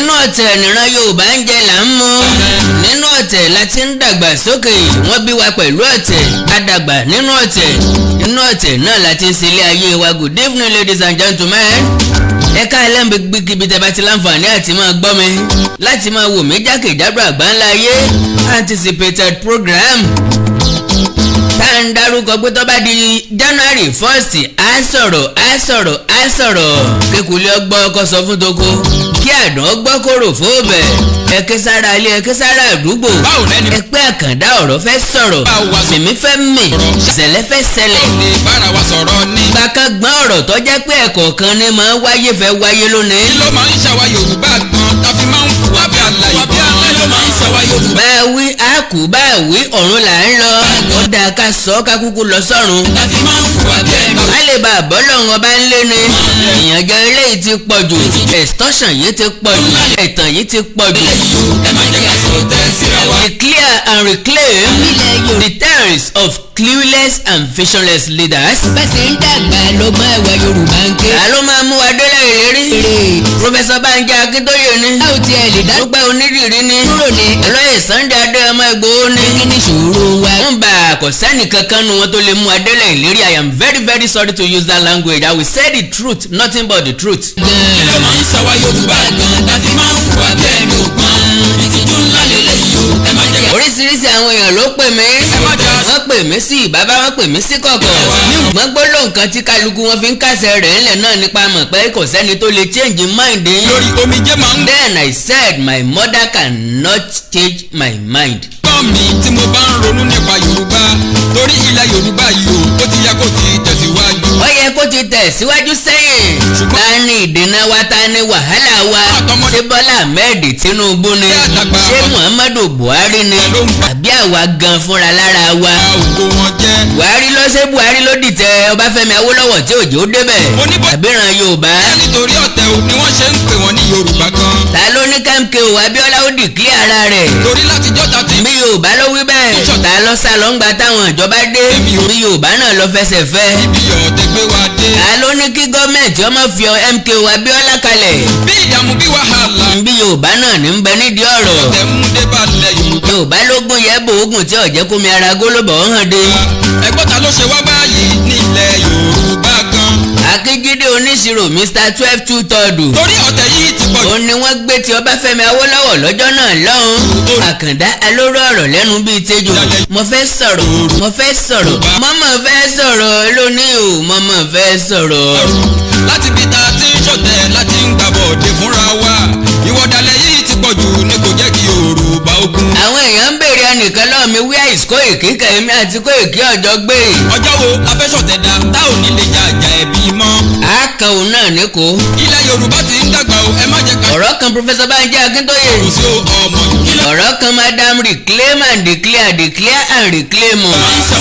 nínú ọ̀tẹ̀ nìran Yorùbá ń jẹ là ń mu nínú ọ̀tẹ̀ la ti ń dàgbà sókè wọ́n bí wa pẹ̀lú ọ̀tẹ̀ a dàgbà nínú ọ̀tẹ̀ náà la ti ń ṣe ilé ayé wa. Good evening ladies and gentlemen, ẹ káalẹ́ gbígbí tẹ́ bá ti láǹfààní àti máa gbọ́ mi láti máa wò mí jákèjádò àgbáńlá ayé anticipated program tá à ń dárúkọ pé tó bá di January 1st á sọ̀rọ̀ kékulé ọgbọ́n ọkọ sọ fún toko kí àdán ọgbọ́n kòrò fóòbẹ̀ ẹ̀kẹ́ sára ilé ẹ̀kẹ́ sára àdúgbò ẹ̀pẹ́ àkàndá ọ̀rọ̀ fẹ́ sọ̀rọ̀ mèmí fẹ́ mì ìṣẹ̀lẹ̀ fẹ́ ṣẹlẹ̀ gbàkan gbọ́n ọ̀rọ̀ tó jẹ́ pé ẹ̀kọ̀ọ̀kan ni máa ń wáyé fẹ́ wáyé lónìí. kí ló máa ń ṣàwa Yorùbá gan tàbí máa ń fún wa bí àlàyé ló máa ń ṣàwa Yorùbá. bá a wí a kù bá a wí ọ̀run là ń lọ ó dáa ká sọ ká kúkú lọ sọ́run. tàbí máa ń fún wa bí ẹ̀rọ. má lè bá àbọ́lọ̀ wọn bá ń lé ni ìyànjẹ eléyìí ti pọ̀ jù extortion yìí ti pọ̀ jù ẹ̀tàn yìí ti pọ̀ jù. ẹ má jẹ́ ká sọ tẹ́ síra wa. Declare and reclaim the terrorists of clueless and visionless leaders. bẹ́sẹ̀ ń dàgbà ló mọ ẹ̀wà Yorùbá ń ké. ta ló máa mú wa délẹ̀ ìlérí. Professor Banji Akíntóyè ni. báwo ti ẹ lè dá. dúpẹ́ onídìrí ni. kúrò ní. olóyè Sunday Adéyẹmọ Ìgbòho ni. kí ni ìṣòro wa. ń bá àkọsẹ́nì kankan nu wọn tó lè mú wa délẹ̀ ìlérí. I am very sorry to use that language. I will say the truth, nothing but the truth. kí ló máa ń ṣàwa Yorùbá gan tàbí máa ń fún wa bí ẹ̀rọ pọ́n. ìtìjú ńlá lélẹ́yìí o ẹ má jẹ́ ká. oríṣiríṣi àwọn èèyàn ló pè mí. wọ́n pè mí sí bàbá wọn pè mí sí kọ̀kọ̀. ṣùgbọ́n gbólóhùn kan tí kálukú wọn fi ń kásẹ̀ rẹ̀ ńlẹ̀ náà nípa mọ̀ pé kò sẹ́ni tó lè change mind yín. lórí omijé máa ń. Then I said my mother cannot change my mind. gbọ́ mi tí mo bá ń ronú nípa Yorùbá torí ilẹ̀ Yorùbá yìí o ó ti yẹ kó ti tẹ̀síwájú. ó yẹ kó ti tẹ̀síwájú sẹ́yìn. ta ni ìdènà wa ta ni wàhálà wa. ṣé Bọ́lá Ahmed Tinubu ni. ṣé Muhammadu Buhari ni. àbí àwa gan fúnra lára wa. ògo wọn jẹ́. Buhari ló dìtẹ̀ Ọbáfẹ́mi Awólọ́wọ̀ tí òjò débẹ̀. àbíran Yorùbá. nítorí ọ̀tẹ̀ o ni wọ́n ṣe ń pè wọ́n ní Yorùbá gan. ta ló ní KMKO Abíọ́lá ó dìklẹ́ ara rẹ̀. torí látijọ́ ta ti. bí Yorùbá ló wí bẹ́ẹ̀. ta ló sá lọ ń gba táwọn ìjọba dé. bí Yorùbá náà lọ fẹsẹ̀ fẹ́. ibi ọ̀tẹ̀ gbé wa dé. ta ló ní kí gọ́ọ̀mẹ̀ntì ọmọ fi MKO Abíọ́lá kalẹ̀. bí ìdààmú bí wàhálà. bí Yorùbá náà ní ń bẹ nídìí ọ̀rọ̀. ọ̀tẹ̀ mú dé bá lẹ̀ Yorùbá. Yorùbá lógún yẹ bò ogun tí ọ̀jẹ́ kómi ara gólóbọ̀ hàn dé. ẹgbọ́n ta ló ṣe wá báyìí nílẹ̀ Yorùbá gan. Akíjídé oníṣirò Mr 12 2/3. torí ọ̀tẹ̀ yìí ti pọ̀ jù. ó ní wọ́n gbé ti Ọbáfẹ́mi Awólọ́wọ̀ lọ́jọ́ náà lọ́hùn. Àkàndá alóró ọ̀rọ̀ lẹ́nu bíi tejò. mo fẹ́ sọ̀rọ̀ mọ́mọ́ fẹ́ sọ̀rọ̀ lónìí o mọ́mọ́ fẹ́ sọ̀rọ̀. láti bí ta ti ń ṣọ̀tẹ̀ láti ń gbàbọ̀ dé fúnra wa ìwọ́dàlẹ̀ yìí ti pọ̀ jù ní kò jẹ́ kí Yorùbá ogun. àwọn èèyàn ń béèrè ẹnìkan lọ́wọ́ mi wíwá ìsìkó èké kẹ̀mí àti kó èké ọjọ́ gbé. ọjọ́ wo la fẹ́ ṣọ̀tẹ̀ dá tá ò ní lè jà àjà ẹ̀bí mọ́. àákan òun náà ní kó. ilẹ̀ Yorùbá ti ń dàgbà o ẹ má jẹ́ ká. ọ̀rọ̀ kan Professor Banji Akíntóyè. kò sí ọmọ yìí. ọ̀rọ̀ kan Madam reclaim and declare and reclaim.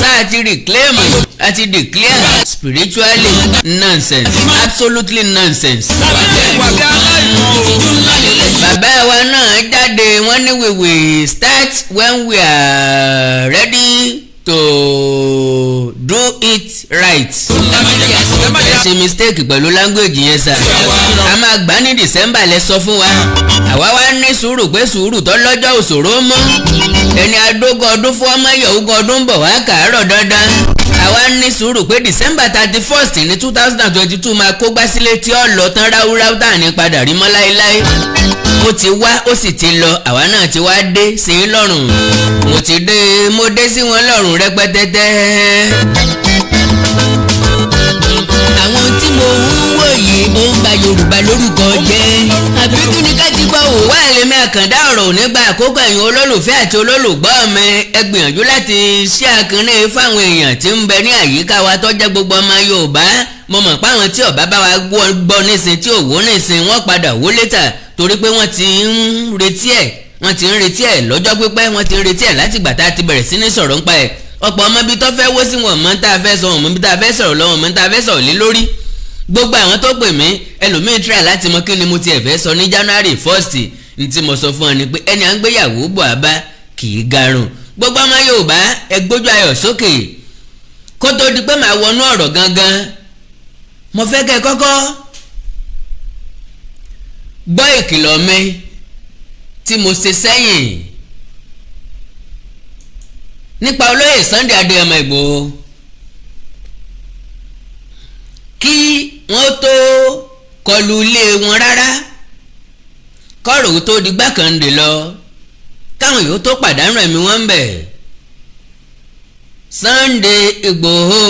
sáà ti reclaim àti declare spiritually nonsense absolutely nonsense. bàbá wa náà jáde wọ́n ní we will start when we are ready to do it right. ṣe mistake pẹ̀lú language yẹn sà. a máa gbà ní December lẹ sọ fún wa. àwa wá ní sùúrù pé sùúrù tó lọ́jọ́ òṣòro mọ́. ẹni adógún ọdún fún ọmọ yòógún ọdún bọ̀ wá kàárọ̀ dandan. àwa ní sùúrù pé December 31st ní 2022 máa kó gbá sílé tí ó lọ tán ráúráú tà ní padà rí mọ́ láéláé. ó ti wá ó sì ti lọ àwa náà ti wá dé sí i lọ́rùn. mo dé sí wọn lọ́rùn rẹpẹtẹtẹ. àwọn tí mo ń wò yìí ó ń ba Yorùbá lórúkọ jẹ́ àbí kí ni ká ti gbọ́ wò. wá èlémi àkàndá ọ̀rọ̀ ò ní gba àkókò ẹ̀yin olólùfẹ́ àti olólùgbọ́ mi ẹ gbìyànjú láti ṣí àkànní fáwọn èèyàn tí ń bẹ ní àyíká wa tó jẹ́ gbogbo ọmọ Yorùbá. mo mọ̀ pé àwọn tí ọ̀bá bá wa gbọ́ nísìn tí òwò nísìn wọ́n padà wó létà torí pé wọ́n ti ń retí ẹ̀ lọ́jọ́ pípẹ́ wọ́n ti ń retí ẹ̀ láti gbà tá a ti bẹ̀rẹ̀ sí ní sọ̀rọ̀ ńpa ẹ̀. ọ̀pọ̀ ọmọ ibi tó fẹ́ wó sí wọn mọ́ tá a fẹ́ sọ wọn mọ́ bí tá a fẹ́ sọ̀rọ̀ lọ́wọ́ mọ́ tá a fẹ́ sọ̀rọ̀ lé lórí. gbogbo àwọn tó pè mí ẹlòmíì try láti mọ kí ni mo tiẹ̀ fẹ́ sọ ní January 1st ní tí mo sọ fún ọ ni pé ẹni à ń gbéyàwó bọ̀ àbá kì í garùn. gbogbo ọmọ Yorùbá ẹ gbójú ayọ̀ sókè kó tó di pé màá wọnú ọ̀rọ̀ gangan. mo fẹ́ kẹ́ kọ́kọ́ gbọ́ ìkìlọ̀ mi tí mo ṣe sẹ́yìn nípa olóyè Sunday Adéyẹmọ Ìgbòho kí wọ́n tó kọlu ilé wọn rárá kọ́rọ̀ tó di gbàkàndé lọ káwọn yòó tó pàdánù ẹ̀mí wọn ń bẹ̀. Sunday Ìgbòho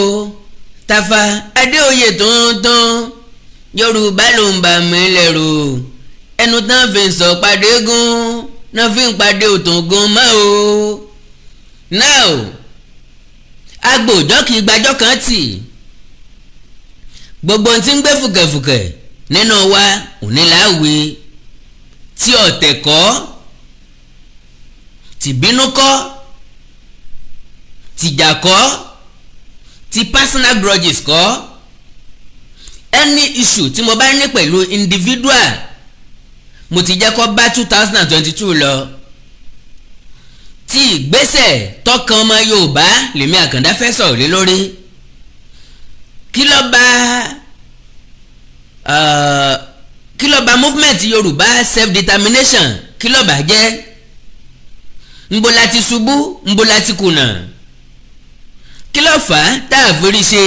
Tafa Adéoyè tuntun Yorùbá ló ń bà mí lẹ́rù ẹnu tán fi ń sọ pàdé gún náà fi ń pàdé òtún mọ́ o. now agbòjọ́ kì í gbàjọ́ kan tì gbogbo tí ń gbé fùkẹ̀fùkẹ̀ nínú wa òní láwé tí ọ̀tẹ̀ kọ́ tìbínú kọ́ tìjà kọ́ ti personal grudges kọ́ any issue tí mo bá ní pẹ̀lú individual mo ti jẹ́ kó bá 2022 lọ tí ìgbésẹ̀ tọkàn ọmọ Yorùbá lèmi Àkàndá fẹ́ sọ̀rọ̀ lé lórí kí ló bà movement Yorùbá self determination kí ló bà jẹ́ ńbo la ti ṣubú ńbo la ti kùnà kí ló fà á tá a forí ṣe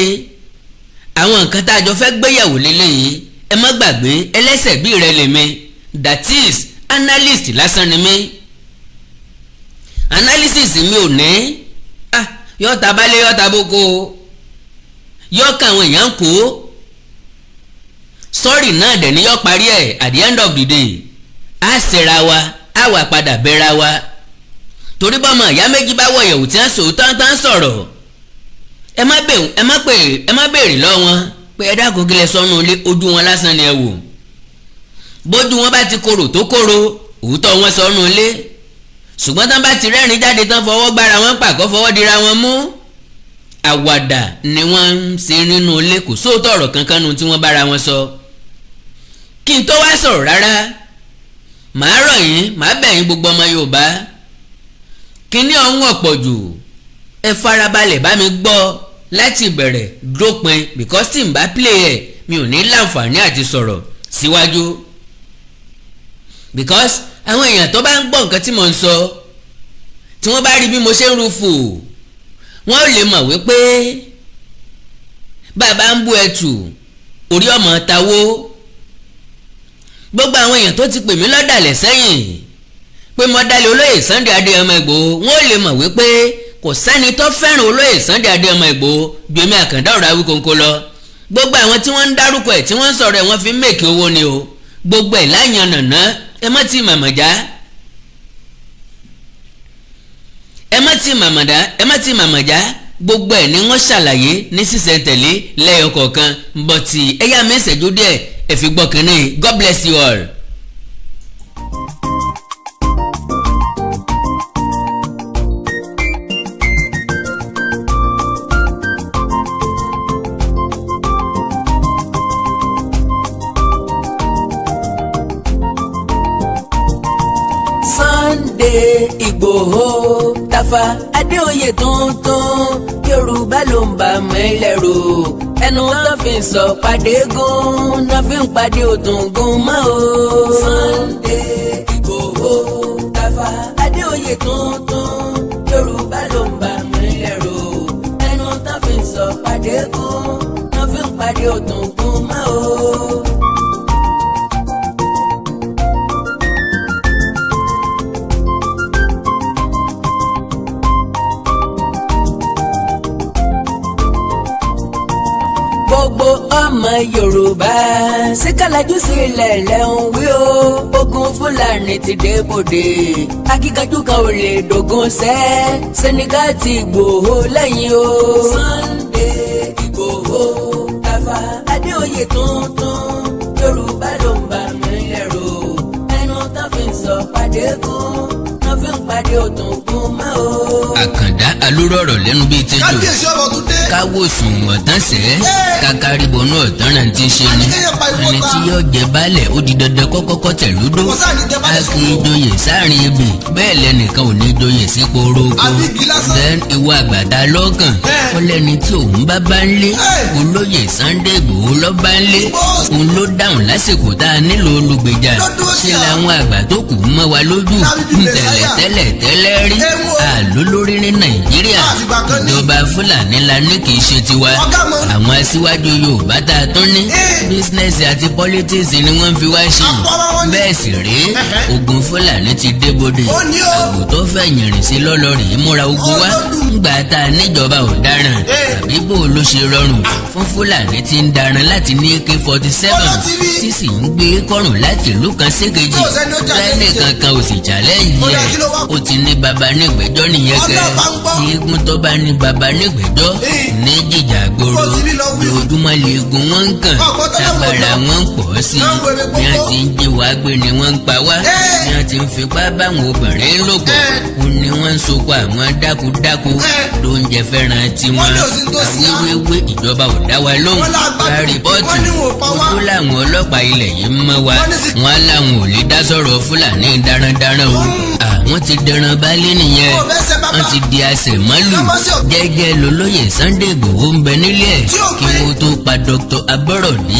àwọn nǹkan tá a jọ fẹ́ gbéyàwó lélẹ́yìí ẹ má gbàgbé ẹlẹ́sẹ̀ bí rẹ lèmi that is analyst lásán ni mí analysis mi ò ní yọ́ta balẹ̀ yọ́ta boko yọ́ka àwọn èèyàn kó sọ́ọ̀rì náà dẹ̀ ni yọ́ parí ẹ̀ at the end of the day á ṣera wa á wà padà bẹ́ra wa torí bọ́mọ ìyá méjì bá wọ̀yẹ̀wò tí wọ́n sọ tán sọ̀rọ̀ ẹ má béèrè lọ́wọ́ wọn pé ẹ dákun kílẹ̀ sọ́nù ilé ojú wọn lásán ni ẹ wò bójú wọn bá ti korò tó korò òótọ́ wọn sọ́nù ilé ṣùgbọ́n tán bá ti rẹ́rìn jáde tán fọwọ́ gbára wọn pàkọ́ fọwọ́ dira wọn mú àwàdà ni wọ́n ń ṣe nínú ilé kò sóòótọ́ ọ̀rọ̀ kankan nu tí wọ́n bára wọn sọ kí n tó wá sọ̀rọ̀ rárá màá rọ̀ yín màá bẹ̀ yín gbogbo ọmọ Yorùbá kíní ọ̀hún ọ̀pọ̀ jù ẹ farabalẹ̀ bá mi gbọ́ láti ìbẹ̀rẹ̀ dópin because tí n bá play ẹ̀ mi ò ní láǹfààní àti sọ̀rọ̀ síwájú because àwọn èèyàn tó bá ń gbọ́ nǹkan tí mo ń sọ tí wọ́n bá rí bí mo ṣe ń rúfù wọ́n ò lè mọ̀ wípé bàbá ń bú ẹtù orí ọmọ tawó gbogbo àwọn èèyàn tó ti pè mí lọ́dàlẹ̀ sẹ́yìn pé mo dálé olóyè Sunday Adéyẹmọ Ìgbòho wọ́n ò lè mọ̀ wípé kò sẹ́ni tó fẹ́ràn olóyè Sunday Adéyẹmọ Ìgbòho ju èmi Àkàndá ọ̀rọ̀ Awíkonko lọ gbogbo àwọn tí wọ́n ń dárúkọ ẹ̀ tí wọ́n ń sọ̀rọ̀ ẹ̀ wọ́n fi ń mèkì owó ni o gbogbo ẹ̀ láyàn nàná ẹ má ti màmàjá gbogbo ẹ̀ ni wọ́n ṣàlàyé ní sísẹ̀ntẹ̀lé lẹ́yọ kọ̀ọ̀kan bọ̀tì ẹ̀yà mi ìṣẹ́jú díẹ̀ ẹ fi gbọ́ kínní God bless you all. Sunday Ìgbòho Tafa Adéoyè tuntun Yorùbá ló ń bà mí lẹ́rù ẹnu tó fi ń sọ pàdé gún náà fi ń pàdé òtún mọ́ o. Sunday Ìgbòho Tafa Adéoyè tuntun Yorùbá ló ń bà mí lẹ́rù ẹnu tó fi ń sọ pàdé gún náà fi ń pàdé òtún mọ́ o. gbogbo ọmọ Yorùbá síkàlájú sílẹ̀ lẹ́hùn wí o ogun Fúlàní ti dé bòde akíkanjú kan ò lè dògún sẹ́ Senegal ti Ìgbòho lẹ́yìn o. Sunday Ìgbòho Tafa Adéoyè tuntun Yorùbá ló ń bà mí lẹ́rù ẹnu tó fi ń sọ pàdé kún náà fi fi ń pàdé òtún kún mọ́ o. Àkàndá alúrọ̀rọ̀ lẹ́nu bíi tẹ́jọ́. kábíyèsí ọ̀rọ̀ tún dé. Káwòsùn ọ̀tán sẹ́ kákárí bọnú ọ̀tán náà ti ṣe ni. Ẹni tí yóò jẹ baálẹ̀ ó di dandan kọ́kọ́kọ́ tẹ̀ lódó. A kì í joyè sáàrin ebè bẹ́ẹ̀ lẹ́nìkan ò ní joyè sí poroko. Then ìwọ àgbàdá lọ́kàn ó lẹ́ni tí òun bá ń lé. Olóyè Sunday Igboho ló bá ń lé. Òun ló dáhùn lásìkò tá a nílò olùgbèjà. Ṣé làwọn àgbà tó kù mọ́ wa lójú tẹ́lẹ̀ rí àlólórí ní Nàìjíríà. Ìjọba Fúlàní la ní kì í ṣe tiwa. Àwọn aṣíwájú Yorùbá tá a tún ní bísínẹ́sì àti pọ́lítíìsì ni wọ́n fi wá ṣe. Bẹ́ẹ̀ sì rèé ogun Fúlàní ti débodè. Àgbò tó fẹ̀yìn rìn sí lọ́lọ́rì múra ogun wá. Ńgbà tá a níjọba ọ̀daràn tàbí bò ló ṣe rọrùn fún Fúlàní tí ń daran láti ní AK-47 tí sì ń gbé kọ́rùn láti ìlú kan sékejì. Lẹ́nì kankan ò sì jà lẹ́yìn ẹ̀. Ó ti ní baba nígbẹ́jọ́ nìyẹn kẹ́. Eégún tó bá ní baba nígbẹ́jọ́ ní jìjà gbòòrò lójúmọ́ leegun wọn ń kàn tágbára wọn ń pọ̀ sí i. Bí wọ́n ti ń jí wa gbé ni wọ́n ń pa wá. Bí wọ́n ti ń fipá báwọn obìnrin lò pọ̀ ó ní wọ́n ń sokò àwọn dákúdákú lóúnjẹ fẹ́ràn tiwọn. Àwíwéwé ìjọba ò dá wa lóhùn. Ká rìpọ́ọ̀tù ojú làwọn ọlọ́pàá ilẹ̀ yìí ń mọ́ wa. Wọ́n láwọn ò lè dá sọ̀rọ̀ Fúlàní darandaran o. Àwọn ti dẹran baálé nìyẹn. Wọ́n ti di àṣẹmọ́lù. Gẹ́gẹ́ lolóyè Sunday Igboho ń bẹ nílé ẹ̀ kí wọ́n tó pa Dr. Aborodi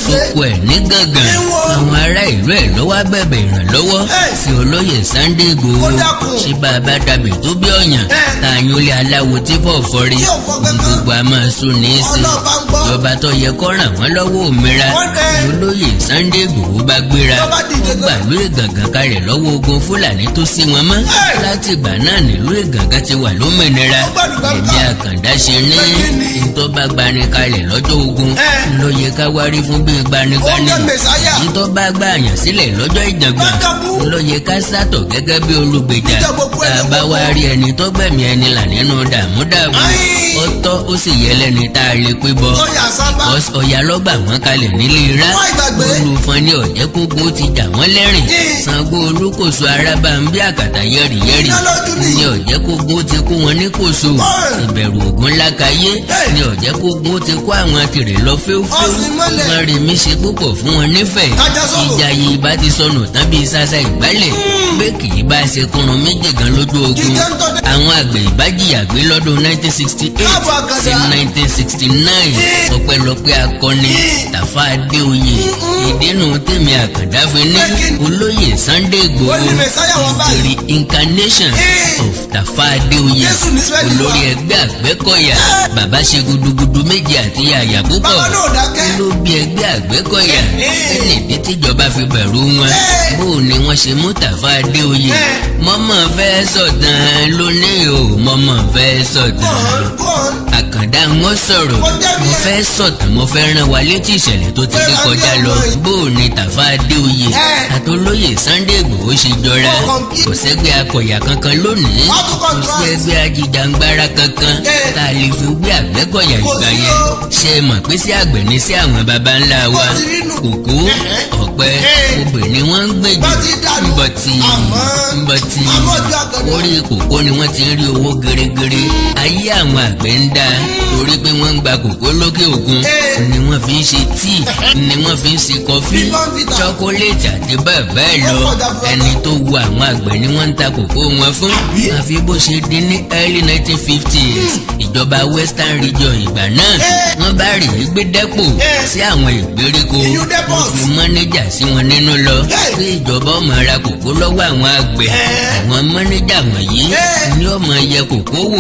sóko ẹ̀ ní gàngàn. Àwọn ará ìlú ẹ̀ lọ́wọ́ bẹ̀bẹ̀ ìrànlọ́wọ́ sí olóyè Sunday Igboho. Ṣé bàbá dàbí tó bí ọ̀yàn tààyàn olè aláwo tí fọ̀fọ̀ rí gbogbo a máa sún ní í sí. Ìjọba tó yẹ kó ràn wọ́n lọ́wọ́ òmìnira olóyè Sunday Igboho bá gbéra. Ó gbàlú Ìgàngán kalẹ̀ lọ́wọ́ ogun Fúlàní tó sí wọn mọ́. Láti ìgbà náà nílùú Ìgàngán ti wà lómìnira. Ẹ̀mí Àkàndá ṣe ní ìtọ́ bá gbani kalẹ̀ lọ́jọ́ ogun ló yẹ ká wárí fún bí gbanígbani. Ìtọ́ bá gbàyàn sílẹ̀ lọ́jọ́ ìjàngbọ̀n ló yẹ ká sátọ̀ gẹ́gẹ́ bí olùgbèjà. Bàbá wa rí ẹni tó gbẹ̀mí ẹni là nínú dààmúdààbò. Ó tọ́ ó sì yẹ lẹ́ni tá a lè pé bọ́. Ọ̀yà lọ́gbà wọ́n kalẹ̀ nílé Irá. Olùfọn ní Ọ̀jẹ́kógún ti jà wọ́n lẹ́rìn. Ṣàngó Olúkòso Arábàmbí àkàtà yẹ́rìyẹ́rì ní Ọ̀jẹ́kógún ti kó wọn ní Kòso. Ìbẹ̀rù Ògún lákàyé ní Ọ̀jẹ́kógún ti kó àwọn tìrẹ lọ fẹ́ẹ́fẹ́. Wọ́n rí mi ṣe púpọ̀ fún wọn nífẹ̀ẹ́. Ìjàyè ìbá ti sọnù tán bíi sásá ìgbálẹ̀. Pé kì í bá ṣe kúrun méjì gan lójú ogun. Àwọn àgbẹ̀ ìbá jìyà gbé lọ́dún 1968 sí 1969. Ọpẹ́lọpẹ́ akọni Tàfà Adéoyè. Ìdínú tèmi Àkàndá fi ní olóyè Sunday Igboho is the reincarnation of Tàfà Adéoyè. Olórí ẹgbẹ́ Àgbẹ̀kọ̀yà. Bàbá ṣe gudugudu méje àti yàyà púpọ̀. Ló bí ẹgbẹ́ Àgbẹ̀kọ̀yà. Ẹni ìdí tíjọba fi bẹ̀rù wọn. Bó ni wọ́n ṣe mú Tàfà Adéoyè. Mọ́mọ́ fẹ́ sọ̀tàn lónìí o. Mọ́mọ́ fẹ́ sọ̀tàn. Àkàndá wọn sọ̀rọ̀. Mo fẹ́ sọ̀tàn mo fẹ́ rán wa létí ìṣẹ̀lẹ̀ tó ti rí kọjá lọ. Bó ni Tàfà Adéoyè àtolóyè Sunday Igboho ṣe jọra. Kò sẹ́gbẹ́ akọ̀yà kankan lónìí. Kò sí ẹgbẹ́ ajìjàngbara kankan tá a lè fi wé Àgbẹ̀kọ̀yà ìgbà yẹn. Ṣé ẹ mọ̀ pé sí àgbẹ̀ ní sí àwọn baba ńlá wa? Kòkó, ọ̀pẹ, obì ni wọ́n ń gbèjì. Mbọ̀tì orí kòkó ni wọ́n ti ń rí owó gẹ́rẹ́gẹ́rẹ́. Ayé àwọn àgbẹ̀ ń dá torí pé wọ́n ń gba kòkó lókè òkun. Ni wọ́n fi ń ṣe tíì, ni wọ́n fi ń ṣe kọfí, chọ́kóléètì àti bẹ́ẹ̀ bẹ́ẹ̀ lọ. Ẹni tó wu àwọn àgbẹ̀ ni wọ́n ń ta kòkó wọn fún. Àfi bó ṣe di ní early 1950s ìjọba Western Region ìgbà náà wọ́n bá rí gbé dẹ́pò sí àwọn ìgbèríko. Wọ́n fi mọ́nẹ́jà sí wọn nínú lọ pé ìjọba ọmọ ra kòkó lọ́wọ́ àwọn àgbẹ̀. Àwọn mọ́nẹ́jà wọ̀nyí ni ó máa yẹ kòkó wò.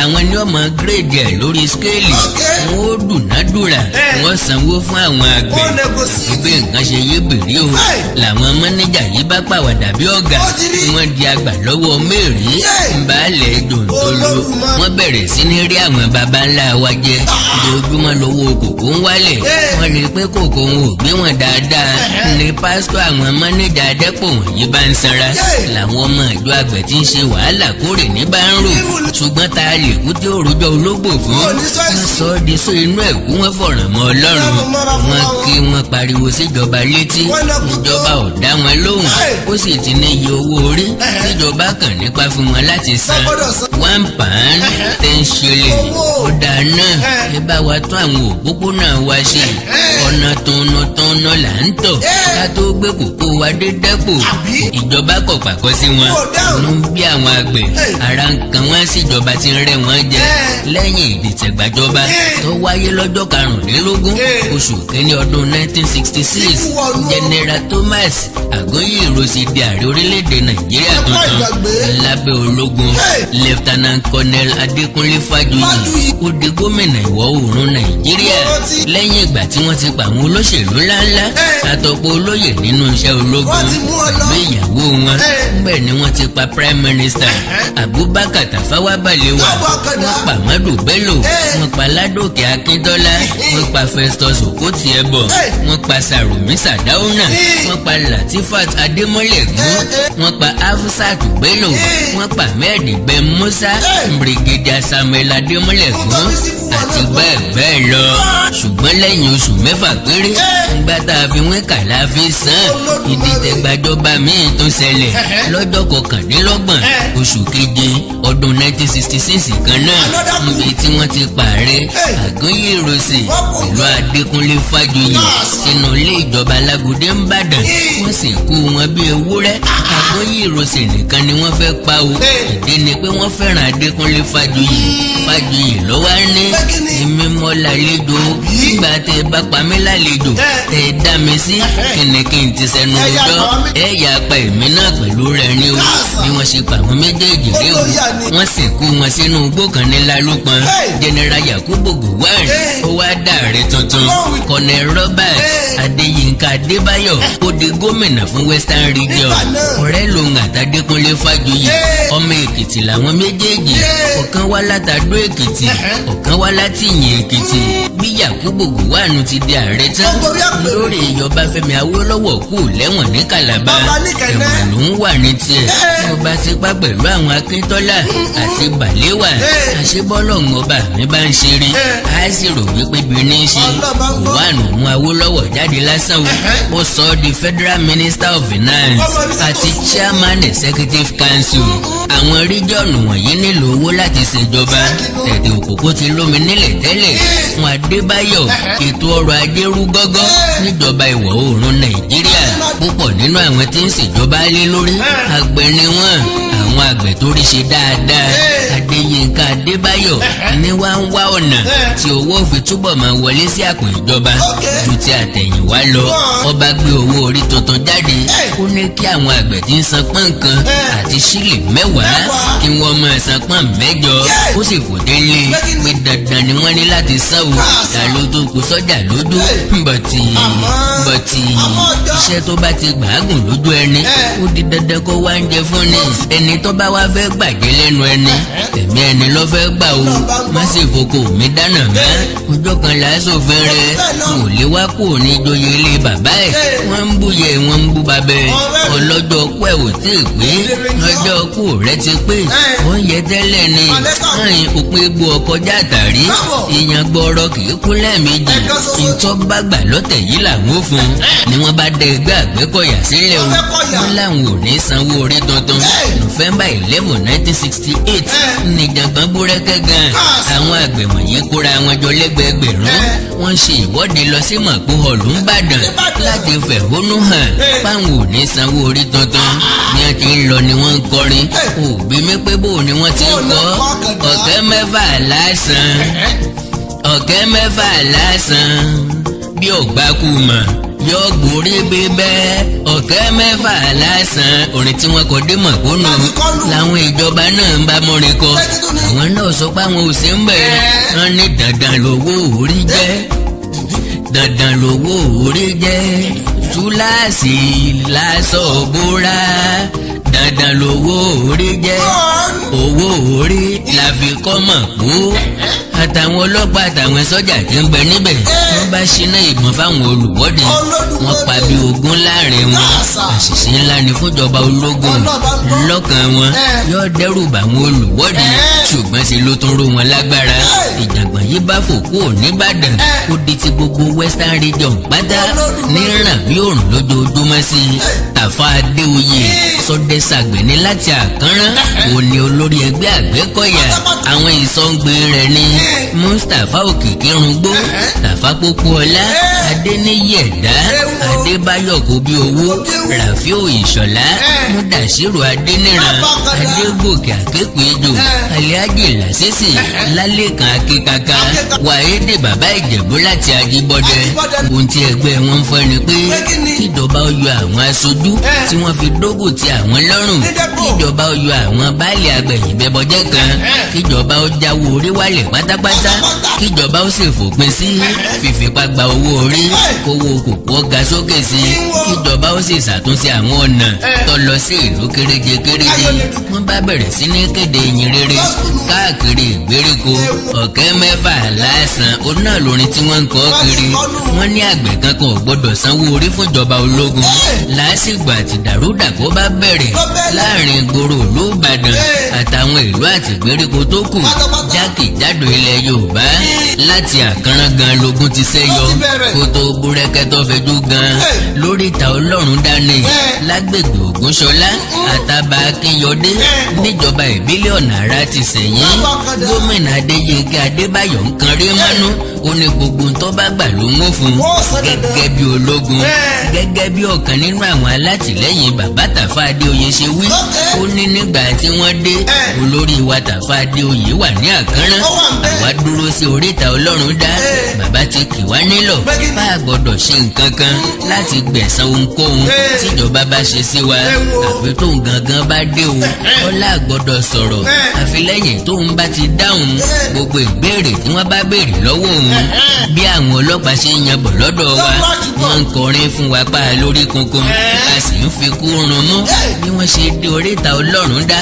Àwọn ni ó máa gírèdì ẹ̀ lórí skéèlì. Wọ́n ó dùnádùrà wọ́n sanwó fún àwọn àgbẹ̀. Ìgbé nǹkan ṣe yé bèrè o. Làwọn mọ́nẹ́jà yìí bá pàwàdà bí ọ̀gá. Wọ́n di àgbà lọ́wọ́ mẹ́rin. Baálẹ̀ dòǹtolo. Wọ́n bẹ̀rẹ̀ sí ní rí àwọn baba ńlá wa jẹ. Ojoojúmọ́ lówó kòkó ń wálẹ̀. Wọ́n rí pé kòkó wọn ò gbé wọn dáadáa. Ní pásítọ̀ àwọn mọ́nẹ́jà ẹja dẹ́pọ̀ wọ̀nyí bá ń sanra làwọn ọmọ ìjọ àgbẹ̀ tí ń ṣe wàhálà kórè ní bá ń rò ṣùgbọ́n ta lè kú tí ó rojọ́ ológbò fún wọn sọ ọ́ di só inú ẹ̀kú wọn fọ̀ràn mọ́ Ọlọ́run wọn kí wọn pariwo síjọba létí ìjọba ò dá wọn lóhùn ó sì ti ní iye owó orí tíjọba kàn nípa fún wọn láti san £1 10 shilling ó dáa náà ẹ bá wa tún àwọn òpópónà wa ṣe ọ̀nà tọ̀nà là ń tọ̀ ká tó gbé kókó wa dé dẹ́pọ̀ ìjọba kọ̀ pàkọ́ sí wọn ló ń bí àwọn àgbẹ̀ ara ń kan wọ́n síjọba tí ń rẹ́ wọn jẹ lẹ́yìn ìdìtẹ̀gbàjọba tó wáyé lọ́jọ́ 15 oṣù kínní ọdún 1966 General Thomas Agoye Ironsi di ààrẹ orílẹ̀-èdè Nàìjíríà tuntun lábẹ́ ológun Lieutenant Colonel Adékúnlé Fájuyì ó di gómìnà ìwọ̀ oòrùn Nàìjíríà lẹ́yìn ìgbà tí wọ́n ti pa àwọn olóṣèlú ńláńlá àtọ̀pọ̀ olóyè nínú iṣẹ́ ológun pẹ̀lú ìyàwó wọn bẹ́ẹ̀ ni wọ́n ti pa Prime Minister Abubakar Tafawa Balewa wọ́n pa Amadu Bello wọ́n pa Ládòkè Akíntọ́lá wọ́n pa Festus Okotie-Eboh wọ́n pa Sarumi Sadauna wọ́n pa Latifat Adémọ́lẹ̀gún wọ́n pa Hafsat Bello wọ́n pa Ahmed Ben Musa Brigadier Samuel Adémọ́lẹ̀gún àti bẹ́ẹ̀ bẹ́ẹ̀ lọ ṣùgbọ́n lẹ́yìn oṣù mẹ́fà péré ńgbà tá a fi wọ́n kà la fi sàn ìdìtẹ̀gbàjọba míì tó ṣẹlẹ̀ lọ́jọ́ 29 oṣù keje ọdún 1966 kan náà níbi tí wọ́n ti pààrẹ Àgúnyè Ironsi pẹ̀lú Adékúnlé Fájuyì sínú ilé ìjọba Alágòdé ńbàdàn wọ́n sì kú wọn bí ewúrẹ́ Àgúnyè Ironsi nìkan ni wọ́n fẹ́ pa o ìdí ni pé wọ́n fẹ́ràn Adékúnlé Fájuyì lọ́wọ́ ní èmi mọ́ lálejò nígbà tẹ́ bá pa mí lálejò tẹ́ dá mi sí kìnìkìn ti sẹnu ọjọ́ ẹ yà pa èmi náà pẹ̀lú rẹ̀ ni o bí wọ́n ṣe pa àwọn méjèèjì rí o wọ́n sì kú wọn sínú igbó kan ní Lálùpọ̀n General Yakubu Gowon ó wá dààrẹ tuntun Colonel Robert Adéyínká Adébáyọ̀ ó di gómìnà fún Western Region ọ̀rẹ́ lòun àtàdékúnlé Fájuyì ọmọ Èkìtì làwọn méjèèjì ọ̀kan wá látàdó Èkìtì ọ̀kan wá láti Ìyìn Èkìtì bí Yakubu Gowon ti di ààrẹ tán lórí ìjọba Fẹ́mi Awólọ́wọ̀ kù lẹ́wọ̀n ní Calabar ẹ̀wọ̀n ló ń wà ní tiẹ̀ mo bá ti pa pẹ̀lú àwọn Akíntọ́lá àti Balewa àṣebọ́lọ̀ ń ọba mi bá ń ṣeré á sì rò wípé bí ní ṣe Gowon mú Awólọ́wọ̀ jáde lásán ó sọ ọ́ di Federal Minister of Finance àti Chairman Executive Council àwọn ríjọ́ọ̀nù wọ̀nyí nílò owó láti ṣèjọba tẹ̀tẹ̀ òkòkò ti lómi nílẹ̀ tẹ́lẹ̀ fún Adébáyọ̀ ètò ọrọ̀ ajé rú gọ́gọ́ níjọba ìwọ̀ oòrùn Nàìjíríà púpọ̀ nínú àwọn tí ń ṣèjọba lé lórí àgbẹ̀ ni wọ́n àwọn àgbẹ̀ tó rí ṣe dáadáa Adéyínká Adébáyọ̀ ní wá ń wá ọ̀nà tí owó fi túbọ̀ máa wọlé sí àpò ìjọba ju ti àtẹ̀yìnwá lọ ọba gbé owó orí tuntun jáde ó ní kí àwọn àgbẹ̀ tí ń san pọ́n kan àti ṣílè 10 kí wọ́n máa san pọ́n 8 ó sì fòdé lé pé dandan ni wọ́n ní láti san o ta ló tó kù sọ́jà lójú bọ̀tì iṣẹ́ tó bá ti gbàágùn lójú ẹni ó di dandan kó wá ń jẹ fún ni ẹni tó bá wá fẹ́ gbàjẹ́ lẹ́nu ẹni tẹ̀mí ẹni ló fẹ́ gbà o má sì foko mi dáná mọ́ ọjọ́ kan lásòfin rẹ̀ kò lè wá kò ní joyè ilé bàbá ẹ̀ wọ́n ń búyẹ wọ́n ń bú babẹ́ ọlọ́jọ́ kú ẹ̀ ò tí ì pé ọjọ́ kú rẹ̀ ti pé oúnjẹ tẹ́lẹ̀ ni àyìn òpin egbò ọkọ̀ jàtàrí ìyàn gbọ́rọ̀ kì í kú lẹ́ẹ̀mejì ìtọ́ bá gbà lọ́tẹ̀ yìí làwọn ò fún ni wọ́n bá dẹ ẹgbẹ́ Àgbẹ̀kọ̀yà sílẹ̀ o wọ́n láwọn ò ní sanwó orí tuntun November 11 1968 nìjàngbọ̀n búrẹ́kẹ́ gan àwọn àgbẹ̀ wọ̀nyí kóra wọn jọ lẹ́gbẹ̀ẹ́gbẹ̀rún wọ́n ṣe ìwọ́de lọ sí Màpó họ̀lù ńbàdàn láti fẹ̀hónú hàn páwọn ò ní sanwó orí tuntun bí wọ́n ti ń lọ ni wọ́n ń kọrin òbí mi pé bò ni wọ́n ti ń kọ́ ọ̀kẹ́ mẹ́fà lásán bí ògbákù mọ̀ yóò gbórí bíbẹ́ ọ̀kẹ́ 6 lásán orin tí wọ́n kọ dé Màpónú làwọn ìjọba náà ń bá mọ́rin kọ àwọn náà sọ pé àwọn ò sí ń bẹ̀ wọ́n ní dandan lówó orí jẹ́ túláàsì lásọ̀ bóra dandan lówó orí jẹ́ owó orí la fi kọ́ Màpó àtàwọn ọlọ́pàá àtàwọn sọ́jà tí ń bẹ níbẹ̀ wọ́n bá ṣínà ìbọn fáwọn olùwọ́de wọ́n pa bí 20 láàrin wọn. àṣìṣe ńlá ni fúnjọba ológun lọ́kàn wọn yóò dẹ́rù bá àwọn olùwọ́de ṣùgbọ́n ṣe ló tún ró wọn lágbára. ìjàngbọ̀n yìí bá fò kúrò nìbàdàn ó di ti gbogbo western region pátá ní ràn bí òrùn lójoojúmọ́ sí i. Tàfà Adéoyè sọdẹ́sàgbẹ̀ni láti Àkànrán òní olórí ẹgbẹ́ Àgbẹ̀kọ̀yà àwọn ìsọ̀ǹgbè rẹ̀ ní Mustapha Òkìkírungbó Tàfà Pópóọlá Adéníyì Ẹ̀dá Adébáyọ̀ Kòbíowó Ràfíù Ìṣọ̀lá Múdàṣírù Adéníran Adégòkè Akékùéjò Alhaji Lásìsì Lálẹ́kan Akíkaka Wàhédè Bàbá Ìjẹ̀bú láti Ajíbọ́dẹ. ohun tí ẹgbẹ́ wọn ń fẹ́ ni pé kíjọba ó yọ àwọn aṣojú tí wọ́n fi dógò ti àwọn lọ́rùn, kíjọba ó yọ àwọn baálé agbẹ̀yìnbẹ̀bọ̀jẹ́ kan, kíjọba ó jáwọ́ orí wálẹ̀ pátápátá, kíjọba ó sì fòpin sí fífipá gba owó orí, kówó kòkó ga sókè sí, kíjọba ó sì ṣàtúnṣe àwọn ọ̀nà tó lọ sí ìlú kéréje kéréje. wọ́n bá bẹ̀rẹ̀ sí ní kéde ìyìn rere káàkiri ìgbèríko. ọ̀kẹ́ mẹ́fà lásán òun náà lórin tí wọ́n ń kọ́ kiri. wọ́n ní àgbẹ̀ kankan ò gbọ́dọ̀ sanwó orí fúnjọba ológun. lásìgbò àti dàrúdàpọ̀ bá bẹ̀rẹ̀ láàrin ìgboro ìlú Ìbàdàn àtàwọn ìlú àti ìgbèríko tó kù jákèjádò ilẹ̀ Yorùbá. láti Àkànrán gan lógun ti ṣẹ́yọ kó tó búrẹ́kẹ́ tó fẹjú gan lóríta Ọlọ́run dání lágbègbè Ògúnṣọlá àtàbà Akínyọdé níjọba ìbílẹ̀ Ọ̀nà Àrà ti Ṣẹ̀yìn. gómìnà Adéyẹgẹ́ Adébáyọ̀ ń kan rí mánú ó ní gbogbo tó bá gbà ló ń wó fún gẹ́gẹ́ bí ológun gẹ́gẹ́ bí ọ̀kan nínú àwọn alátìlẹ́yìn bàbá Tàfà Adéoyè ṣe wí. ó ní nígbà tí wọ́n dé olórí wa Tàfà Adéoyè wà ní Àkànrán àwa dúró sí oríta Ọlọ́run dá. bàbá ti kì wá nílọ̀ bá a gbọ́dọ̀ ṣe nǹkan kan láti gbẹ̀san ohunkóhun tíjọba bá ṣe sí wa. àfi tóun gangan bá dé o ọlá gbọ́dọ̀ sọ̀rọ̀ àfi lẹ́yìn tóun bá ti dáhùn gbogbo ìbéèrè tí wọ́n bá béèrè lọ́wọ́ òun. bí àwọn ọlọ́pàá ṣe ń yanbọ̀ lọ́dọ̀ wa wọ́n ń kọrin fún wa pa lórí kunkun a sì ń fi kú run mú. bí wọ́n ṣe dé oríta Ọlọ́run dá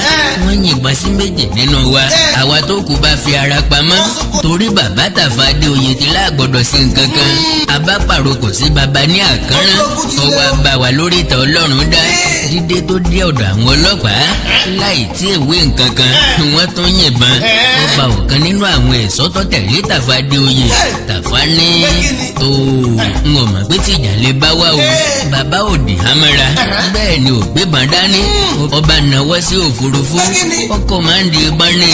wọ́n yìnbọn sí méjì nínú wa. àwa tó kù bá fi ara pamọ́ torí bàbá Tàfà Adéoyè ti láàgbọ́dọ̀ sí nǹkan kan. abápàrokò sí baba ní Àkànrán ọwọ́ bá wa lóríta Ọlọ́run dá. dídé tó dé ọ̀dọ̀ àwọn ọlọ́pàá láì tí èwe nǹkan kan wọ́n tún yìnbọn. ó ba ọ̀kan nínú àwọn ẹ̀ṣọ́ tó tẹ̀lé Tàfà Adéoyè. Tàfà ní tó ń wọ̀n mọ̀ pé tìjà lè bá wà o. bàbá òdì hámẹ́ra bẹ́ẹ̀ ni ò gbébọn dání. ọba náwó sí òfurufú ọkọ̀ máa ń di ìbọn ní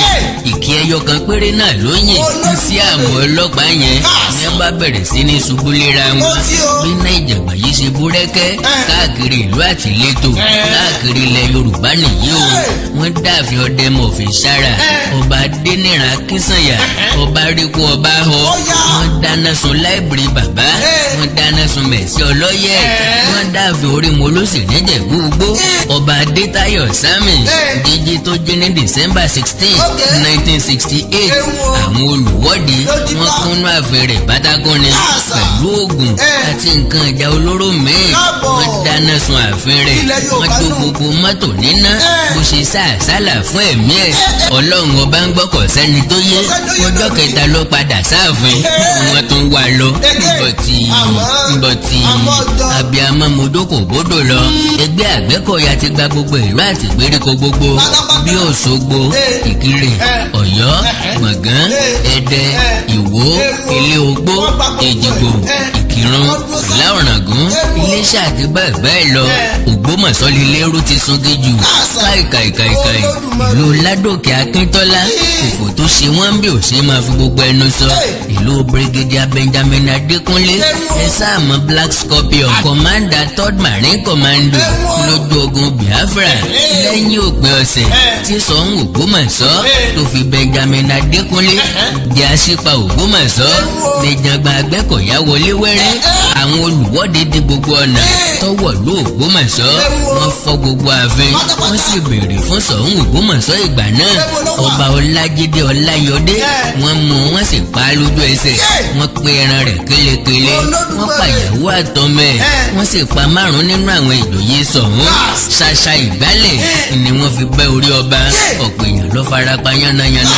ìkí ẹyọ kan péré náà ló yìn sí àwọn ọlọ́pàá yẹn ní wọ́n bá bẹ̀rẹ̀ sí ní ṣubú léra wọn. bí náà ìjàgbá yìí ṣe búrẹ́kẹ́ káàkiri ìlú àti ìletò káàkiri ilẹ̀ Yorùbá nìyí o. wọ́n dáàfin ọdẹ mọ̀fìn sára ọba Adéníran Akínsànyà ọba ríkú ọba họ. wọ́n dáná sun láìbírí bàbá wọ́n dáná sun Mẹ̀sí Ọlọ́yẹ̀. wọ́n dáàfin Orímọ Olóṣèlú Níjẹ̀bú-Igbó ọba Adétáyọ̀ Sámì jíjí tó jẹ́ ní December 16, 1968. àwọn olùwọ́de wọ́n kúnnú ààfin rẹ̀ pátákóni pẹ̀lú oògùn àti nǹkan ìjà olóró míì. wọ́n dáná sun ààfin rẹ̀ wọ́n jó gbogbo mọ́tò níná bó ṣe sàásálà fún ẹ̀mí ẹ̀. Ọlọ́run ọba ń gbọ́kọ̀ sẹ́ni tó yé. ọjọ́ kẹta ló padà sáàfin wọ́n tún wà lọ. bọ̀tì abiyamọ mojó kò gbódò lọ. ẹgbẹ́ Àgbẹ̀kọ̀yà ti gba gbogbo ìlú àti ìgbèríko gbogbo bí Òṣogbo Ìkirè Ọ̀yọ́ Gbọ̀ngán Ẹdẹ Ìwó Ilé Ogbó Èjìgbò Ìkìrun Ìlá Ọ̀ràngún Iléṣà àti bẹ́ẹ̀ bẹ́ẹ̀ lọ. Ògbómọ̀ṣọ́ lélẹ́rú ti sungi jù káìkàìkàìkàì. ìlú Ládòkè Akíntọ́lá òfò tó ṣe wọ́n bí ò ṣe máa fi gbogbo ẹnu sọ. ìlú Brigadier Benjamin Adékúnlé ẹ̀sàmọ́ Black Scorpion Commander 3rd Marine Commando lójú ogun Biafra. lẹ́yìn òpin ọ̀sẹ̀ tí sọ̀hún Ògbómọ̀ṣọ́ tó fi Benjamin Adékúnlé jẹ́ àṣìpa Ògbómọ̀ṣọ́ ní jàgbá Àgbẹ̀kọ̀yà wọlé wẹ́rẹ́ fẹ́rẹ́ àwọn olùwọ́de di gbogbo ọ̀nà tọwọ́ ló Ògbómọ̀ṣọ́ wọ́n fọ́ gbogbo ààfin wọ́n sì béèrè fún Ṣọ̀ún Ògbómọ̀ṣọ́ ìgbà náà ọba Ọlájídé Ọláyọdé wọ́n mú wọ́n sì pa á lójú ẹsẹ̀ wọ́n pe ẹran rẹ̀ kélekèle wọ́n pa ìyàwó àtọmọ ẹ̀ wọ́n sì pa 5 nínú àwọn ìjòyè Ṣọ̀ún ṣàṣà ìgbálẹ̀ ni wọ́n fi bẹ́ orí ọba ọ̀pọ̀ èèyàn ló farapa yánnayànna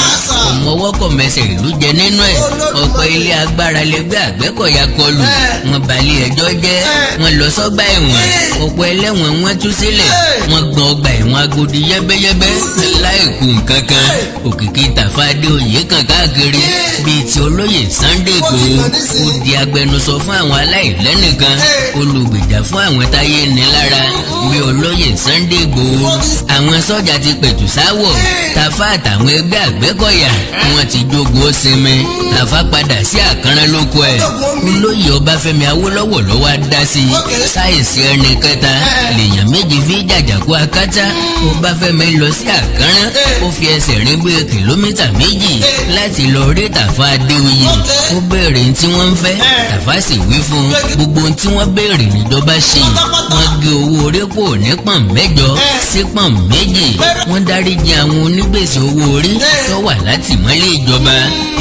ọmọ ọwọ́ kọ̀ mẹsẹ̀ ìlú jẹ nínú ẹ̀ ọ̀pọ̀ ilé agbára lẹgbẹ́ Àgbẹ̀kọ̀yà kọlù wọ́n balẹ̀ ẹjọ́ jẹ́ wọ́n lọ sọ́gbà ẹ̀wọ̀n ọ̀pọ̀ ẹlẹ́wọ̀n wọ́n tú sílẹ̀ wọ́n gan ọgbà ẹ̀wọ̀n Agodi yẹ́bẹ́yẹ́bẹ́ láìkú nǹkankan òkìkí Tàfà Adéoyè kan káàkiri bíi ti olóyè Sunday Igboho ó di agbẹnusọ fún àwọn aláìlẹ́nìkan olùgbèjà fún àwọn táyé ní lára bí olóyè Sunday Igboho àwọn sọ́jà ti pẹ̀tù sáwọ̀ Tàfà àtàwọn ẹgbẹ́ Àgbẹ̀kọ̀yà wọ́n ti jogun ó sinmi Tàfà padà sí àkànrán lóko ẹ̀ olóyè Ọbáfẹ́mi Awólọ́wọ̀ ló wá dá sí sáyẹ̀nsì ẹni kẹta lèèyàn méjì fi jàjàkú akátá Ọbáfẹ́mi lọ sí àkànrán ó fi ẹsẹ̀ rìn bí kìlómítà 2 láti lọ rí Tàfà Adéoyè ó béèrè tí wọ́n ń fẹ́ Tàfà sì wí fún gbogbo tí wọ́n béèrè níjọba ṣe wọ́n gé owó orí kò ní pọ̀n 8 sí pọ̀n 2 wọ́n dáríjì àwọn onígbèsè owó orí tó wà látìmọ́lé ìjọba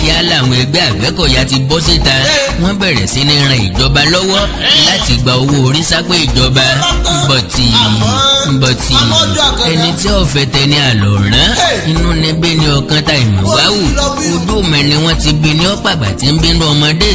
kíá làwọn ẹgbẹ́ Àgbẹ̀kọ̀yà ti bọ́ síta wọ́n bẹ̀rẹ̀ sí ní ran ìjọba lọ́wọ́ láti gba owó orí sápò ìjọba bọ̀tì ẹni tí ọ̀fẹ́ tẹ ní àlọ́rán inú níbí ni ọ̀kan ta ìmọ̀ wáwù ojú mẹ́ni wọ́n ti bí ní ọ̀pàgbà tí ń bínú ọmọdé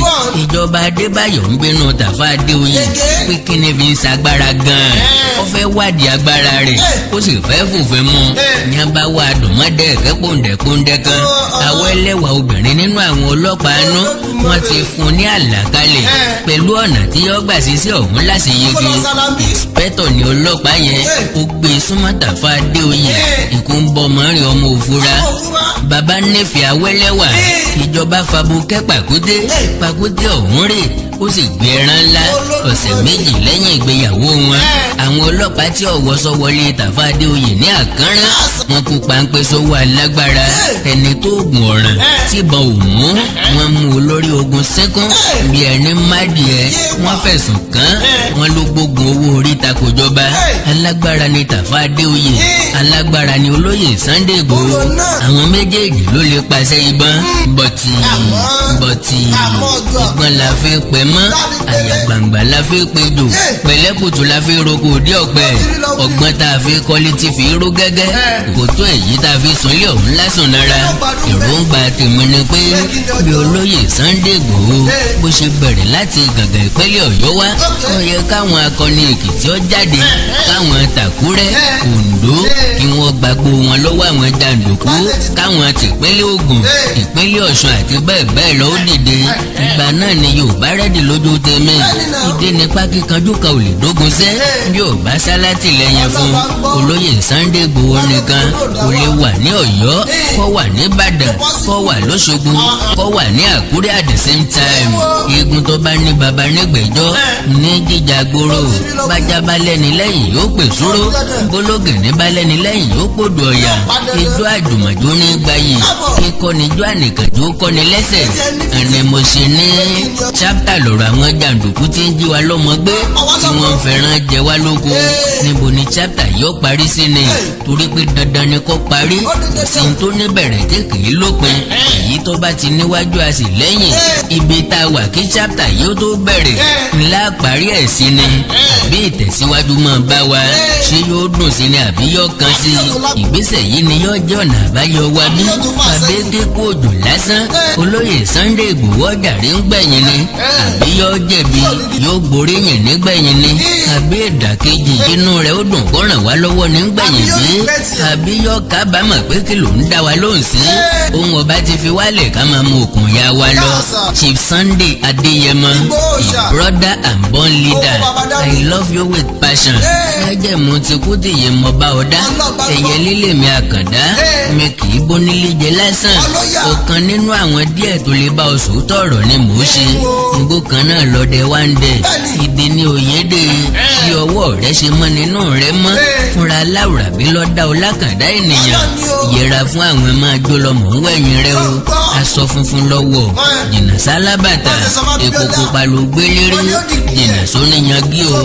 ìjọba Adébáyọ̀ ń bínú Tàfà Adéoyè pé kí ni fi ń sagbára gan-an ó fẹ́ wádìí agbára rẹ̀ ó sì fẹ́ fòfin mu ní a bá wá àdùnmọ́dẹ́ ẹ̀kẹ́ pòǹdẹ̀pòǹdẹ̀ kan àwọn ẹlẹ́wà obìnrin nínú àwọn ọlọ́pàá nú wọ́n ti fún ní àlàkalẹ̀ pẹ̀lú ọ̀nà tí yọ́ gbà sísẹ́ ọ̀hún láti yege ìǹspẹ́tọ̀ ní ọlọ́pàá yẹn ó gbé súnmọ́ Tàfà Adéoyè ikú ń bọ́ mọ́rin ọmọ òfurá bàbá nífẹ̀ẹ́ awẹ́lẹ́wà ìjọba fabukẹ́ pàkúté ọ̀hún rè ó sì gbé ẹran ńlá ọ̀sẹ̀ 2 lẹ́yìn ìgbéyàwó wọn àwọn ọlọ́pàá tí ọ̀wọ́ sọ wọlé Tàfà Adéoyè ní àkànrán wọn kó páńpẹ́ sọ́wọ́ alágbára ẹni tó gùn ọ̀ràn tí ìbọn ò mú wọn mú olórí ogun sẹ́kún bí ẹni mádìẹ wọn fẹ̀sùn kàn wọn ló gbógun owó orí takòjọba alágbára ni Tàfà Adéoyè alágbára ni olóyè Sunday Igboho àwọn méjèèjì ló lè pàṣẹ ìbọn bọ̀tì ìbọn la fi pẹ́ mọ́ àyà gbangba la fi péjò pẹ̀lẹ́kùtù la fi roko òdí ọ̀pẹ ọgbọ́n tá a fi kọ́lé ti fi ró gẹ́gẹ́ kò tó èyí tá a fi sunlé ọ̀hún lásùn nára èròǹgbà tèmi ni pé bí olóyè Sunday Igboho bó ṣe bẹ̀rẹ̀ láti gàngàn ìpínlẹ̀ Ọ̀yọ́ wá ó yẹ káwọn akọni Èkìtì ó jáde káwọn Tàkúrẹ́ Oǹdó kí wọ́n gbàgbó wọn lọ́wọ́ àwọn jàǹdùkú káwọn tìpínlẹ̀ Ògùn ìpínlẹ̀ Ọ̀ṣun àti bẹ́ẹ̀ bẹ́ẹ̀ lọ ó dìde ìgbà náà ni Yorùbá rẹ́dì lójú tèmi ìdí nípa kíkanjú kan ò lè dógun sẹ́ bí ò bá sálátìlẹ́yìn fún olóyè Sunday Igboho nìkan kò lè wà ní Ọ̀yọ́ kó wà ní Ìbàdàn kó wà lóṣogbo kó wà ní Àkúrẹ́ at the same time igun tó bá ní baba nígbẹ̀jọ́ ní jíjà gbòòrò bájá bá lẹ́ni lẹ́yìn yóò pè sóró bólógìní bá lẹ́ni lẹ́yìn yóò pòdù ọ̀yà ijó àjùmọ̀jó ní gbayì kíkọ́nijó ànìkànjó kọ́ni lẹ́sẹ̀ ẹni mo ṣe ní chapter lọ́rọ̀ àwọn jàǹdùkú tí ń jí wa lọ́mọ gbé tí wọ́n fẹ́ràn jẹ wá lóko níbo ni chapter yóò parí sí ni torí pé dandan ni kó parí sí n tó níbẹ̀rẹ̀ tí kì í lópin èyí tó bá ti níwájú a sì lẹ́yìn ibi tá a wà kí chapter yóò tó bẹ̀rẹ̀ ńlá parí ẹ̀ sí ni àbí ìtẹ̀síwájú máa bá wa ṣé yóò dùn sí ni àbí yóò kan sí ìgbésẹ̀ yìí ni yóò jẹ́ ọ̀nà àbáyọ wa bí àbí kíkó òjò lásán olóyè Sunday Igboho jàre ń gbẹ̀yìn ni àbí yóò jẹ̀bi yóò gboríyìn nígbẹ̀yìn ni àbí ìdàkejì inú rẹ̀ ó dùn kó ràn wá lọ́wọ́ nígbẹ̀yìn bí àbí yóò kábàámọ̀ pé kí ló ń dá wa lóhùn sí ohun ọba ti fi wálẹ̀ ká máa mú òkun ya wa lọ Chief Sunday Adéyẹmọ a brother and born leader I love you with passion ẹjẹ̀ mo ti kú tìyẹ mọ bá ọ dá ẹ̀yẹ lílé mi àkàndá mi kì í bónílé jẹ lásán ọ̀kan nínú àwọn díẹ̀ tó lè bá ọ sòótọ́ ọ̀rọ̀ ni mò ń ṣe ngbó kan náà lọ́dẹ wá ń dẹ̀ ìdí ni òyédè bí ọwọ́ rẹ ṣe mọ́ nínú rẹ mọ́ fúnra aláwùrà bí lọ́dá ọlákàndá ènìyàn yẹra fún àwọn máa jó lọmọ ń wẹ̀yìn rẹ o aṣọ funfun lọ́wọ́ jìnnà sálábàtà epo pupa ló gbé lérí jìnnà sóníyangí o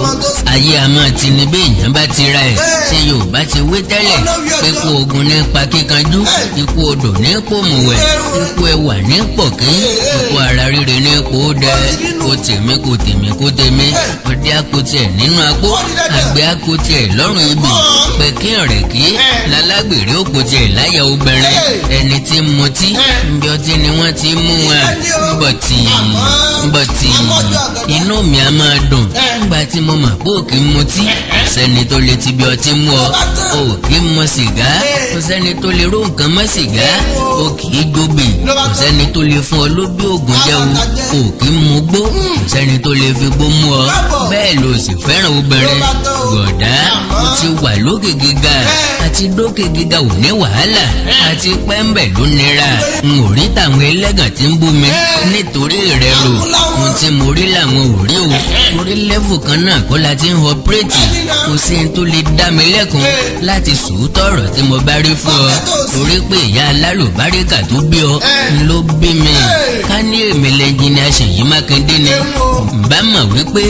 ayé a máa ti ní bí èèyàn bá ti ra ẹ̀ ṣé Yorùbá ti wé tẹ́lẹ̀ pé kó ogun nípa kíkanjú ikú odò ní pòmùwẹ̀ ikú ẹwà ní pọ̀kí ikú ara ríre ní ipò dẹ kó tèmi kó tèmi kó tèmi ọdẹ akóti ẹ̀ nínú apó àgbẹ̀ akóti ẹ̀ lọ́rùn ibì pẹ̀kín rẹ̀ kí lálágbèrè òkòtì ẹ̀ láyà obìnrin ẹni tí ń mutí bí ọtí ni wọ́n ti mú wọn bọ̀tì inú mi a máa dùn nígbà tí mo mọ̀ pé òkè ń mutí sẹ́ni tó lè ti bí ọtí mú ọ òkè ń mọ sìgá kò sẹ́ni tó lè ró nǹkan mọ́ sìgá òkè í gbóbì kò sẹ́ni tó lè fún ọ lóbi ògùn jẹun òkè ń mu gbó kò sẹ́ni tó lè fi gbó mú ọ bẹ́ẹ̀ ló sì fẹ́ràn obìnrin gbọ̀dá ó ti wà lókè gíga àti dókè gíga ò ní wàhálà àti pẹ́ńbẹ̀ ló nira n ò rí tàwọn ẹlẹ́gàn tí ń bú mi nítorí rẹ̀ rò ohun tí mo rí làwọn ò rí o mo rí lẹ́fù kan náà kó la ti ń ọpẹ́rẹ́tì kò sí n tó lè dá mi lẹ́kùn láti sòótọ́ ọ̀rọ̀ tí mo bá rí fún ọ torí pé ìyá alálùbáríkà tó bí ọ ló bí mi ká ní èmi lẹ́yìn ní Ṣèyí Mákindé ni bá mọ̀ wípé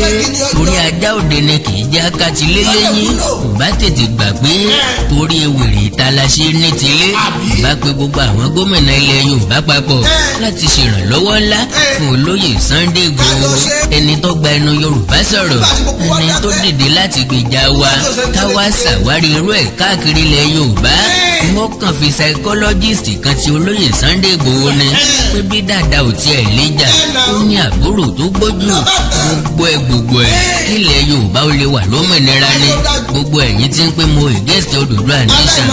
torí ajá òde ni kì í já kátì lélẹ́yìn bá tètè gbà pé torí ewèrè ìta la ṣe ní tilé bá pé gbogbo àwọn gómìnà ilẹ̀ Yorùbá papọ̀ láti ṣèrànlọ́wọ́ ńlá fún olóyè Sunday Igboho ẹni tó gba ẹnu Yorùbá sọ̀rọ̀ ẹni tó dìde láti gbèjà wa káwá ṣàwárí irú ẹ̀ káàkiri ilẹ̀ Yorùbá wọ́n kàn fi psychologist kan ti olóyè Sunday Igboho ni pé bí dáadáa ò tiẹ̀ lè jà ó ní àbúrò tó gbójú gbogbo ẹ̀ kílẹ̀ Yorùbá ó lè wà lómìnira ni gbogbo ẹ̀yin tí ń pé mo against Odùduwà nation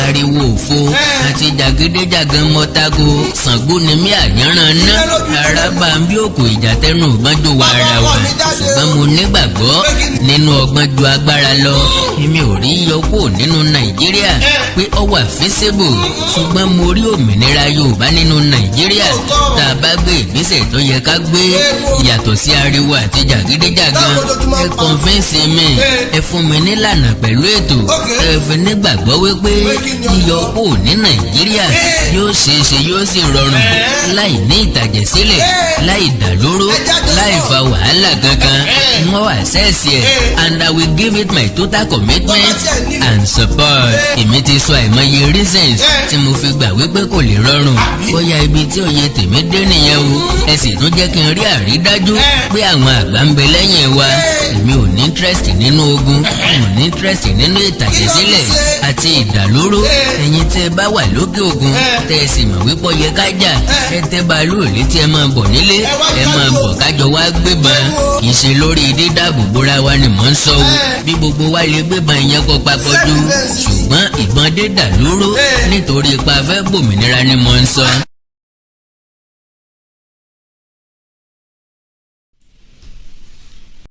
ariwo òfo àti jàgídíjàgan mọ́tàgò Ṣàngó ni mí àyànràn ná arábà ń bí òkú ìjà tẹnu ògbọ́njò wa ara wa ṣùgbọ́n mo nígbàgbọ́ nínú ọgbọ́n ju agbára lọ èmi ò rí yọkó nínú Nàìjíríà pé ó wà feasible ṣùgbọ́n mo rí òmìnira Yorùbá nínú Nàìjíríà tá a bá gbé ìgbésẹ̀ tó yẹ ká gbé yàtọ̀ sí ariwo àti jàgídíjàgan ẹ convince mi ẹ fún mi nílànà pẹ̀lú ètò ẹ fi nígbàgbọ́ wípé yíyọkó ní Nàìjíríà yóò ṣeéṣe yóò sì rọrùn láì ní ìtàjẹ̀sílẹ̀ láì dàlóró láì fa wàhálà kankan wọ́n wà sẹ́ẹ̀sì ẹ̀ and I will give it my total commitment and support. èmi ti sọ àìmọye reasons tí mo fi gbà wípé kò lè rọrùn bóyá ibi tí òye tèmi dé nìyẹn o ẹ sì tún jẹ́ kí n rí àrídájú pé àwọn àgbà ń bẹ lẹ́yìn wa èmi ò ní interest nínú ogun mo ní interest nínú ìtàjẹ̀sílẹ̀ àti ìdàlóró ẹ̀yin tẹ́ bá wà lókè òkun tẹ́ ẹ sì mọ̀ wípé ó yẹ ká jà ẹ tẹ́ bàálù létí ẹ máa bọ̀ nílé ẹ máa bọ̀ kájọ wá gbébọn kì í ṣe lórí dídáàbò bóra wa ni mò ń sọ o bí gbogbo wa lè gbébọn ìyẹn kó papọ̀ jù ṣùgbọ́n ìbọn dídà lóró nítorí ipa fẹ́ gbòmìnira ni mò ń sọ.